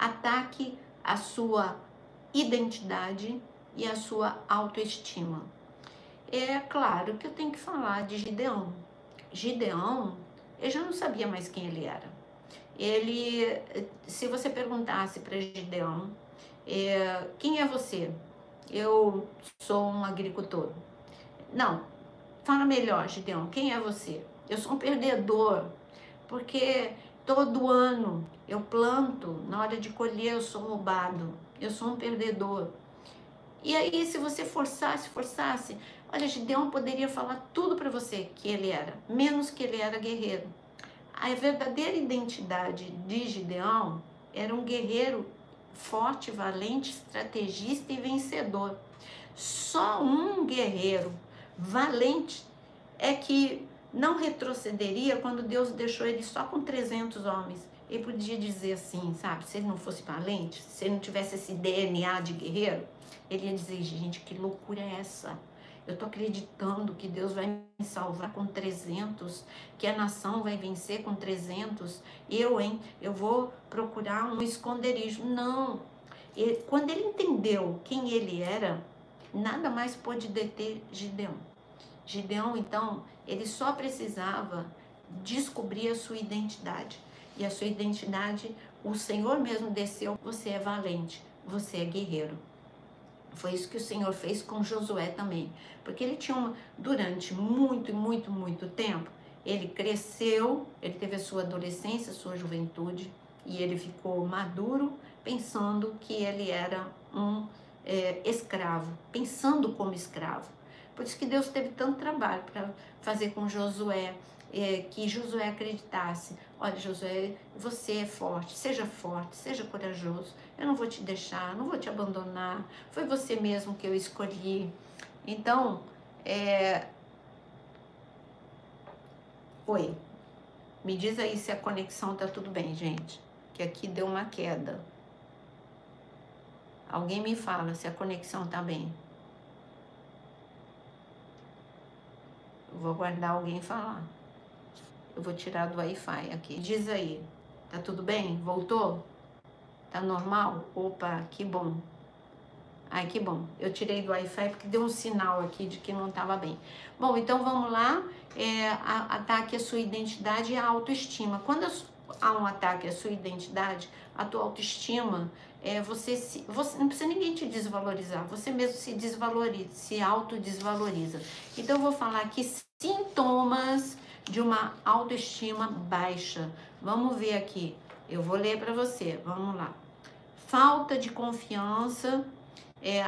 ataque a sua identidade e a sua autoestima. É claro que eu tenho que falar de Gideão. Gideão, eu já não sabia mais quem ele era. Ele, se você perguntasse para Gideão, quem é você? Eu sou um agricultor. Não, fala melhor, Gideão, quem é você? Eu sou um perdedor, porque todo ano eu planto, na hora de colher eu sou roubado, eu sou um perdedor. E aí, se você forçasse, olha, Gideão poderia falar tudo para você que ele era, menos que ele era guerreiro. A verdadeira identidade de Gideão era um guerreiro forte, valente, estrategista e vencedor. Só um guerreiro valente é que não retrocederia quando Deus deixou ele só com 300 homens. Ele podia dizer assim, sabe? Se ele não fosse valente, se ele não tivesse esse DNA de guerreiro, ele ia dizer, gente, que loucura é essa? Eu tô acreditando que Deus vai me salvar com 300, que a nação vai vencer com 300. Eu vou procurar um esconderijo. Não. Quando ele entendeu quem ele era, nada mais pôde deter Gideão. Gideão, então, ele só precisava descobrir a sua identidade. E a sua identidade, o Senhor mesmo desceu. Você é valente, você é guerreiro. Foi isso que o Senhor fez com Josué também. Porque ele tinha, durante muito tempo, ele cresceu, ele teve a sua adolescência, a sua juventude, e ele ficou maduro, pensando que ele era um escravo, pensando como escravo. Por isso que Deus teve tanto trabalho para fazer com Josué, que Josué acreditasse, olha Josué, você é forte, seja corajoso, eu não vou te deixar, não vou te abandonar, foi você mesmo que eu escolhi. Então, oi, me diz aí se a conexão tá tudo bem, gente, que aqui deu uma queda. Alguém me fala se a conexão tá bem. Eu vou aguardar alguém falar. Eu vou tirar do Wi-Fi aqui. Diz aí, tá tudo bem? Voltou? Tá normal? Opa, que bom. Ai, que bom. Eu tirei do Wi-Fi porque deu um sinal aqui de que não estava bem. Bom, então vamos lá. Ataque à sua identidade e à autoestima. Quando há um ataque à sua identidade, à tua autoestima, você não precisa ninguém te desvalorizar. Você mesmo se desvaloriza, se autodesvaloriza. Então eu vou falar aqui sintomas de uma autoestima baixa. Vamos ver aqui. Eu vou ler para você. Vamos lá. Falta de confiança.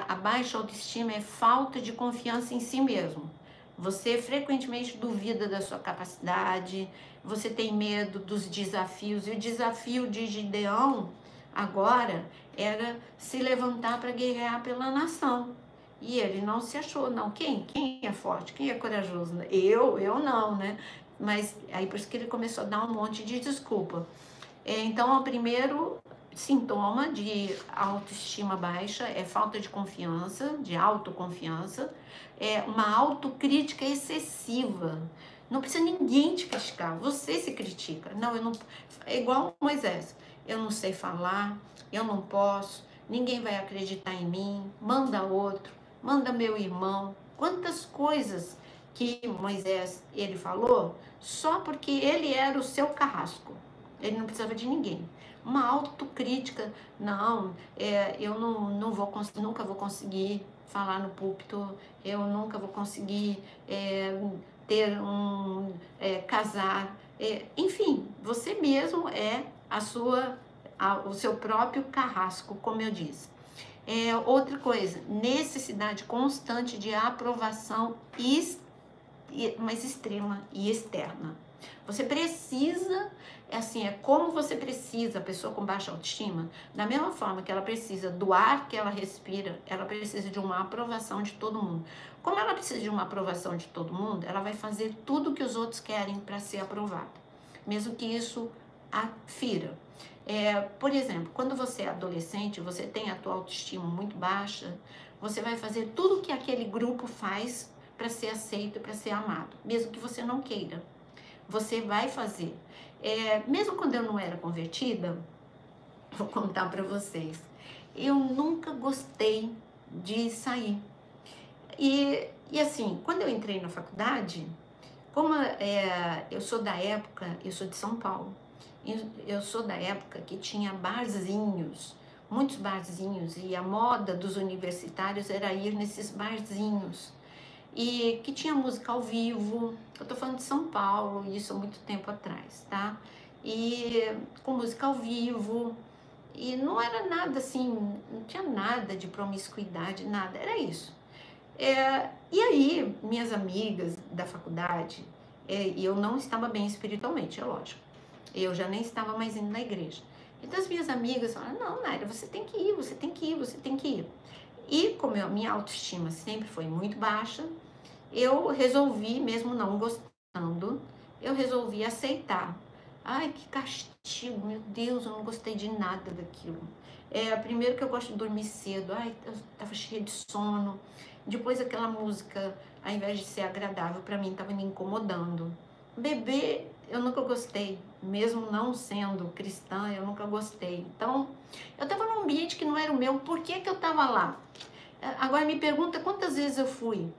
A baixa autoestima é falta de confiança em si mesmo. Você frequentemente duvida da sua capacidade, você tem medo dos desafios. E o desafio de Gideão agora era se levantar para guerrear pela nação. E ele não se achou, não. Quem é forte? Quem é corajoso? Eu não, né? Mas aí por isso que ele começou a dar um monte de desculpa. Então, o primeiro sintoma de autoestima baixa é falta de confiança, de autoconfiança, uma autocrítica excessiva. Não precisa ninguém te criticar, você se critica. Não, eu não. É igual Moisés. Eu não sei falar, eu não posso, ninguém vai acreditar em mim, manda outro, manda meu irmão. Quantas coisas que Moisés ele falou só porque ele era o seu carrasco. Ele não precisava de ninguém. Uma autocrítica, não, eu nunca vou conseguir falar no púlpito, eu nunca vou conseguir casar. Enfim, você mesmo é o seu próprio carrasco, como eu disse. Outra coisa, necessidade constante de aprovação mais extrema e externa. Você precisa, como você precisa, a pessoa com baixa autoestima, da mesma forma que ela precisa do ar que ela respira, ela precisa de uma aprovação de todo mundo. Como ela precisa de uma aprovação de todo mundo, ela vai fazer tudo o que os outros querem para ser aprovada, mesmo que isso a fira. Por exemplo, quando você é adolescente, você tem a tua autoestima muito baixa, você vai fazer tudo o que aquele grupo faz para ser aceito, para ser amado, mesmo que você não queira. Você vai fazer. Mesmo quando eu não era convertida, vou contar para vocês. Eu nunca gostei de sair. E assim, quando eu entrei na faculdade, como eu sou da época, eu sou de São Paulo, eu sou da época que tinha barzinhos, muitos barzinhos, e a moda dos universitários era ir nesses barzinhos, e que tinha música ao vivo. Eu tô falando de São Paulo, isso há muito tempo atrás, tá? E com música ao vivo, e não era nada assim, não tinha nada de promiscuidade, nada, era isso. E aí, minhas amigas da faculdade, e eu não estava bem espiritualmente, é lógico. Eu já nem estava mais indo na igreja. Então as minhas amigas falaram, não, Naira, você tem que ir, você tem que ir, você tem que ir. E como a minha autoestima sempre foi muito baixa, eu resolvi, mesmo não gostando, eu resolvi aceitar. Ai, que castigo, meu Deus, eu não gostei de nada daquilo. Primeiro que eu gosto de dormir cedo, ai, eu estava cheia de sono. Depois aquela música, ao invés de ser agradável, para mim estava me incomodando. Beber, eu nunca gostei, mesmo não sendo cristã, eu nunca gostei. Então, eu estava num ambiente que não era o meu, por que que eu estava lá? Agora me pergunta quantas vezes eu fui?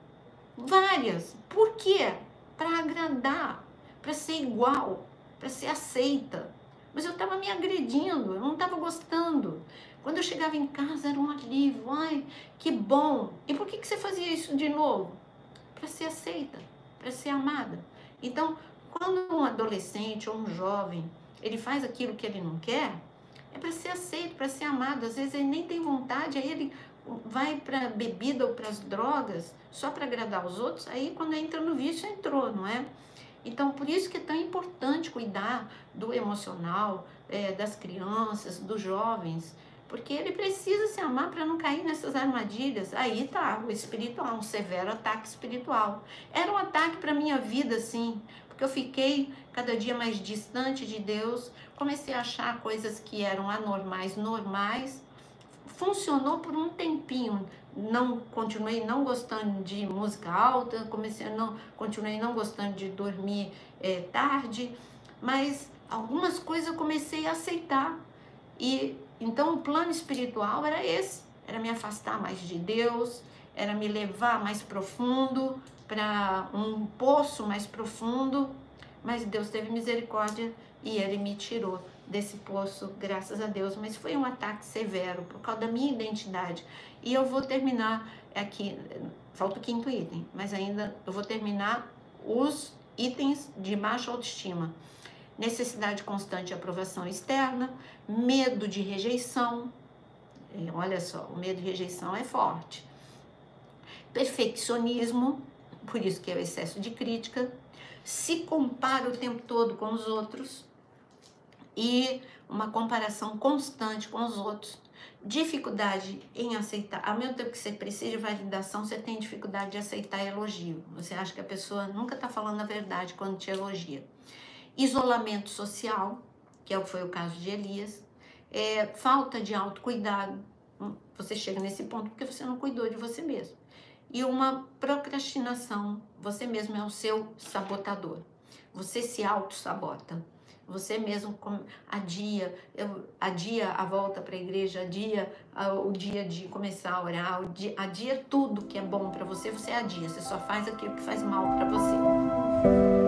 Várias. Por quê? Para agradar, para ser igual, para ser aceita. Mas eu estava me agredindo, eu não estava gostando. Quando eu chegava em casa era um alívio. Ai, que bom. E por que você fazia isso de novo? Para ser aceita, para ser amada. Então, quando um adolescente ou um jovem, ele faz aquilo que ele não quer, é para ser aceito, para ser amado. Às vezes ele nem tem vontade, aí ele vai para bebida ou para as drogas só para agradar os outros, aí quando entra no vício, entrou, não é? Então, por isso que é tão importante cuidar do emocional, das crianças, dos jovens, porque ele precisa se amar para não cair nessas armadilhas. Aí tá, o espiritual, um severo ataque espiritual. Era um ataque para minha vida, sim, porque eu fiquei cada dia mais distante de Deus, comecei a achar coisas que eram anormais, normais. Funcionou por um tempinho, continuei não gostando de música alta, continuei não gostando de dormir tarde, mas algumas coisas eu comecei a aceitar. E então o plano espiritual era esse, era me afastar mais de Deus, era me levar mais profundo, para um poço mais profundo, mas Deus teve misericórdia e Ele me tirou desse poço, graças a Deus, mas foi um ataque severo por causa da minha identidade. E eu vou terminar aqui, falta o quinto item, mas ainda eu vou terminar os itens de baixa autoestima. Necessidade constante de aprovação externa, medo de rejeição, olha só, o medo de rejeição é forte. Perfeccionismo, por isso que é o excesso de crítica, se compara o tempo todo com os outros, e uma comparação constante com os outros, dificuldade em aceitar, ao mesmo tempo que você precisa de validação, você tem dificuldade de aceitar elogio, você acha que a pessoa nunca está falando a verdade quando te elogia. Isolamento social, que foi o caso de Elias, falta de autocuidado, você chega nesse ponto porque você não cuidou de você mesmo, e uma procrastinação, você mesmo é o seu sabotador, você se auto-sabota. Você mesmo adia a volta para a igreja, adia o dia de começar a orar, adia tudo que é bom para você, você adia, você só faz aquilo que faz mal para você.